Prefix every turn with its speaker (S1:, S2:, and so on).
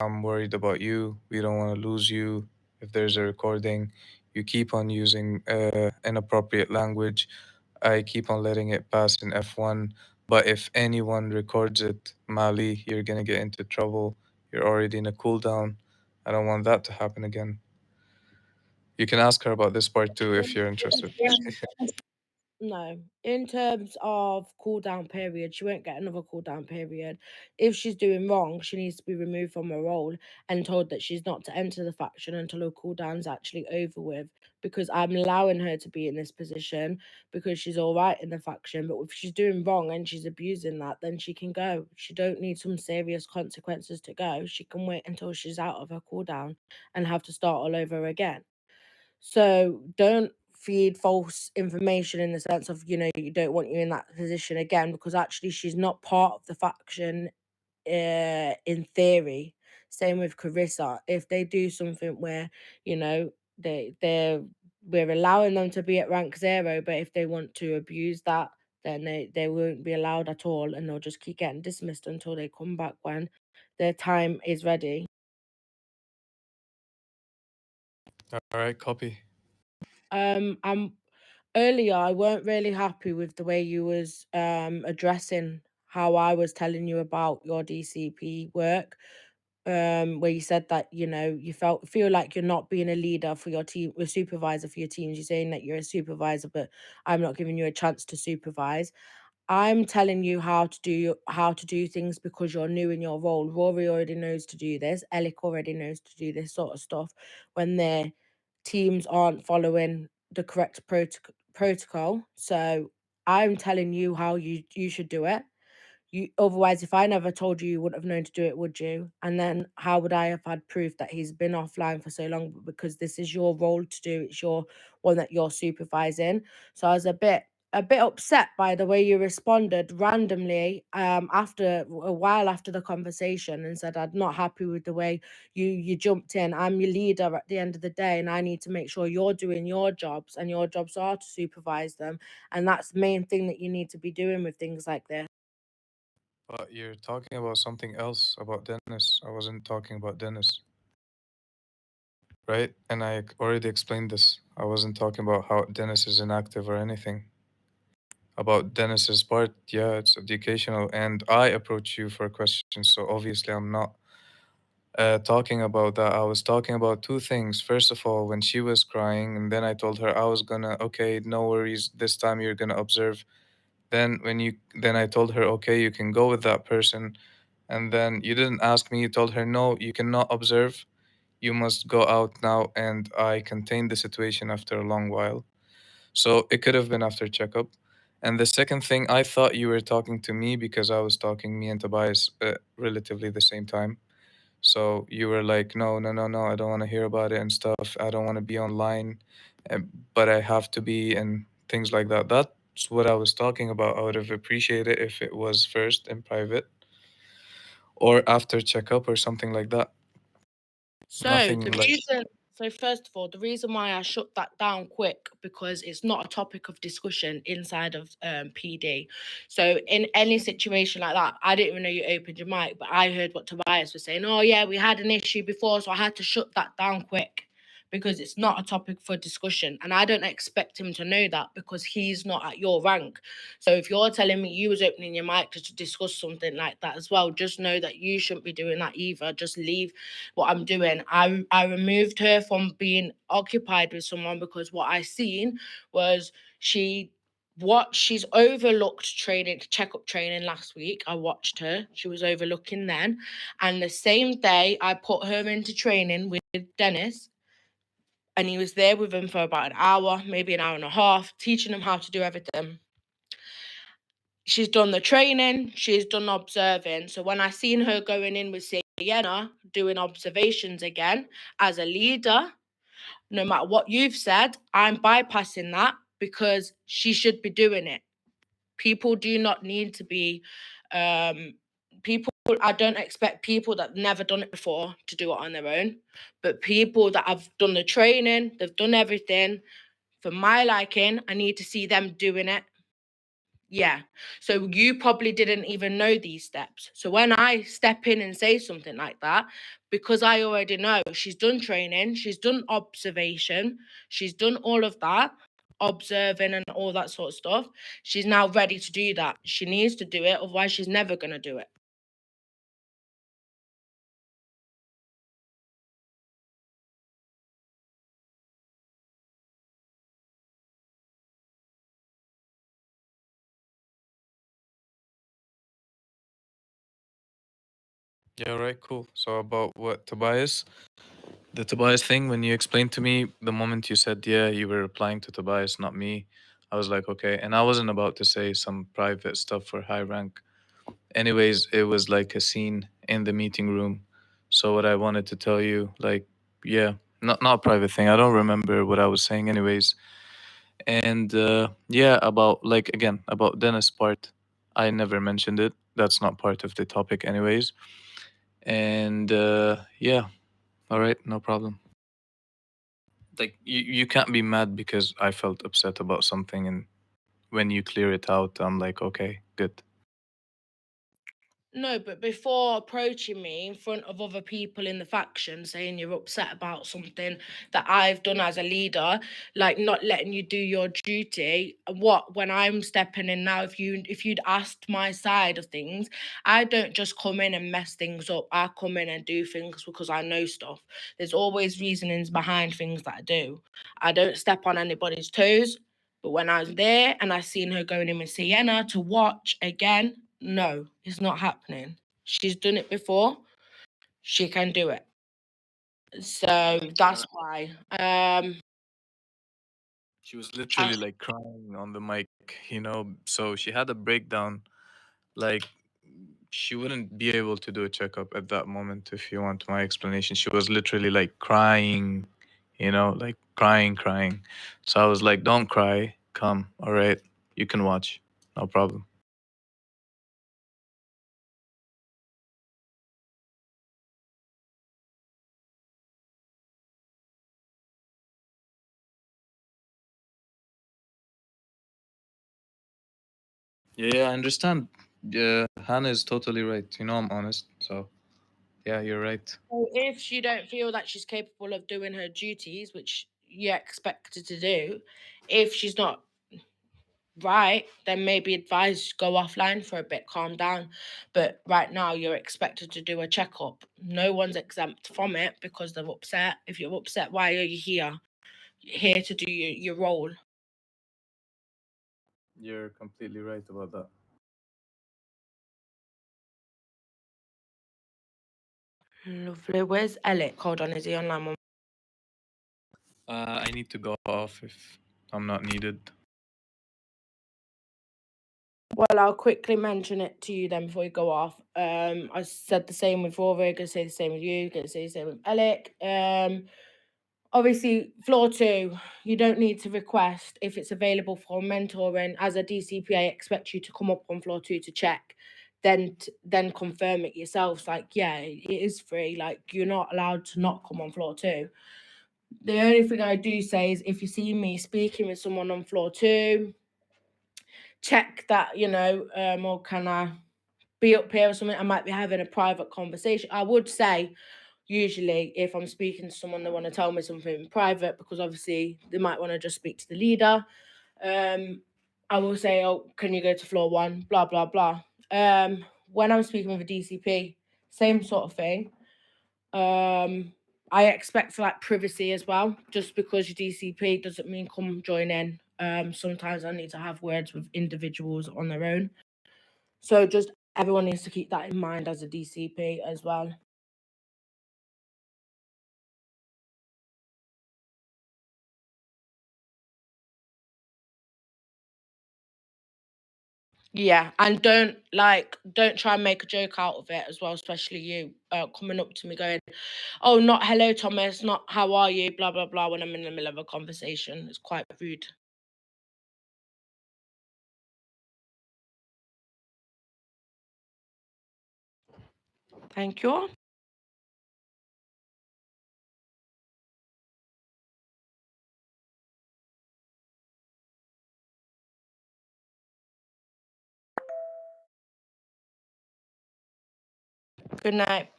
S1: I'm worried about you. We don't want to lose you. If there's a recording, you keep on using inappropriate language. I keep on letting it pass in F1. But if anyone records it, Mali, you're going to get into trouble. You're already in a cooldown. I don't want that to happen again. You can ask her about this part too if you're interested.
S2: No, in terms of cool down period, she won't get another cool down period. If she's doing wrong, she needs to be removed from her role and told that she's not to enter the faction until her cool down's actually over with. Because I'm allowing her to be in this position because she's all right in the faction. But if she's doing wrong and she's abusing that, then she can go. She don't need some serious consequences to go. She can wait until she's out of her cool down and have to start all over again. So don't feed false information in the sense of, you don't want you in that position again, because actually she's not part of the faction in theory. Same with Carissa. If they do something where, you know, they're we're allowing them to be at rank zero, but if they want to abuse that, then they won't be allowed at all and they'll just keep getting dismissed until they come back when their time is ready.
S1: All right, copy.
S2: I'm earlier I weren't really happy with the way you was addressing how I was telling you about your DCP work, where you said that you feel like you're not being a leader for your team, a supervisor for your teams. You're saying that you're a supervisor, but I'm not giving you a chance to supervise. I'm telling you how to do things because you're new in your role. Rory already knows to do this. Alec already knows to do this sort of stuff when their teams aren't following the correct protocol. So I'm telling you how you should do it. You otherwise, if I never told you, you wouldn't have known to do it, would you? And then how would I have had proof that he's been offline for so long? But because this is your role to do, it's your one that you're supervising. So I was a bit upset by the way you responded randomly after a while after the conversation and said I'm not happy with the way you jumped in. I'm your leader at the end of the day and I need to make sure you're doing your jobs and your jobs are to supervise them. And that's the main thing that you need to be doing with things like this.
S1: But you're talking about something else about Dennis. I wasn't talking about Dennis, right? And already explained this. I wasn't talking about how Dennis is inactive or anything. About Dennis's part, yeah, it's educational. And I approach you for a question, so obviously I'm not talking about that. I was talking about two things. First of all, when she was crying, and then I told her I was gonna, okay, no worries, this time you're gonna observe. Then I told her, okay, you can go with that person. And then you didn't ask me, you told her, no, you cannot observe. You must go out now. And I contained the situation after a long while. So it could have been after checkup. And the second thing, I thought you were talking to me because I was talking me and Tobias relatively the same time. So you were like, no, no, no, no, I don't want to hear about it and stuff. I don't want to be online, uh, but I have to be and things like that. That's what I was talking about. I would have appreciated if it was first in private or after checkup or something like that.
S2: So
S1: Nothing
S2: the
S1: like,
S2: reason, so first of all, the reason why I shut that down quick because it's not a topic of discussion inside of PD. So in any situation like that, I didn't even know you opened your mic, but I heard what Tobias was saying. Oh yeah, we had an issue before, so I had to shut that down quick because it's not a topic for discussion, and I don't expect him to know that because he's not at your rank. So if you're telling me you was opening your mic to discuss something like that as well, just know that you shouldn't be doing that either. Just leave what I'm doing. I removed her from being occupied with someone because what I seen was she's overlooked training, checkup training last week. I watched her. She was overlooking then. And the same day I put her into training with Dennis and he was there with him for about an hour, maybe an hour and a half, teaching him how to do everything. She's done the training, she's done observing. So when I seen her going in with Sienna doing observations again as a leader, no matter what you've said, I'm bypassing that because she should be doing it. People do not need to be people. I don't expect people that never done it before to do it on their own, but people that have done the training, they've done everything for my liking, I need to see them doing it. Yeah. So you probably didn't even know these steps. So when I step in and say something like that, because I already know she's done training, she's done observation, she's done all of that, observing and all that sort of stuff. She's now ready to do that. She needs to do it, otherwise, she's never going to do it.
S1: Yeah, right, cool. So about what Tobias, the Tobias thing, when you explained to me the moment you said, yeah, you were replying to Tobias, not me, I was like, okay. And I wasn't about to say some private stuff for high rank. Anyways, it was like a scene in the meeting room. So what I wanted to tell you, like, yeah, not a private thing. I don't remember what I was saying, anyways. And yeah, about like again about Dennis part, I never mentioned it. That's not part of the topic, anyways. And yeah, all right, no problem. Like you can't be mad because I felt upset about something, and when you clear it out, I'm like, okay, good.
S2: No, but before approaching me in front of other people in the faction saying you're upset about something that I've done as a leader, like not letting you do your duty, what when I'm stepping in now, if you'd asked my side of things, I don't just come in and mess things up. I come in and do things because I know stuff. There's always reasonings behind things that I do. I don't step on anybody's toes. But when I was there and I seen her going in with Sienna to watch again, no, it's not happening. She's done it before. She can do it. So that's why.
S1: She was
S2: I,
S1: literally like crying on the mic, you know. So she had a breakdown. Like she wouldn't be able to do a checkup at that moment. If you want my explanation, she was literally like crying, you know, like crying, crying. So I was like, "Don't cry. Come, all right. You can watch. No problem." Yeah, yeah, I understand. Yeah, Hannah is totally right. You know, I'm honest. So yeah, you're right.
S2: so if you don't feel that she's capable of doing her duties, which you expect her to do, if she's not right, then maybe advise go offline for a bit, calm down. But right now, you're expected to do a checkup. No one's exempt from it because they're upset. If you're upset, why are you here? You're here to do your role.
S1: You're completely right about that.
S2: Lovely. Where's Alec? Hold on, is he online?
S1: I need to go off if I'm not needed.
S2: Well, I'll quickly mention it to you then before you go off. I said the same with Rory, gonna say the same with you, gonna say the same with Alec. Obviously, floor two, you don't need to request if it's available for mentoring. As a DCP, I expect you to come up on floor two to check, then confirm it yourselves. Like, yeah, it is free. Like, you're not allowed to not come on floor two. The only thing I do say is if you see me speaking with someone on floor two, check that, or can I be up here or something? I might be having a private conversation. I would say, usually, if I'm speaking to someone, they want to tell me something in private because obviously they might want to just speak to the leader. I will say, oh, can you go to floor one? Blah, blah, blah. When I'm speaking with a DCP, same sort of thing. I expect like privacy as well. Just because you're DCP doesn't mean come join in. Sometimes I need to have words with individuals on their own. So just everyone needs to keep that in mind as a DCP as well. Yeah, and don't try and make a joke out of it as well, especially you coming up to me going, "Oh, not hello, Thomas, not how are you?" Blah blah blah. When I'm in the middle of a conversation, it's quite rude. Thank you. Good night.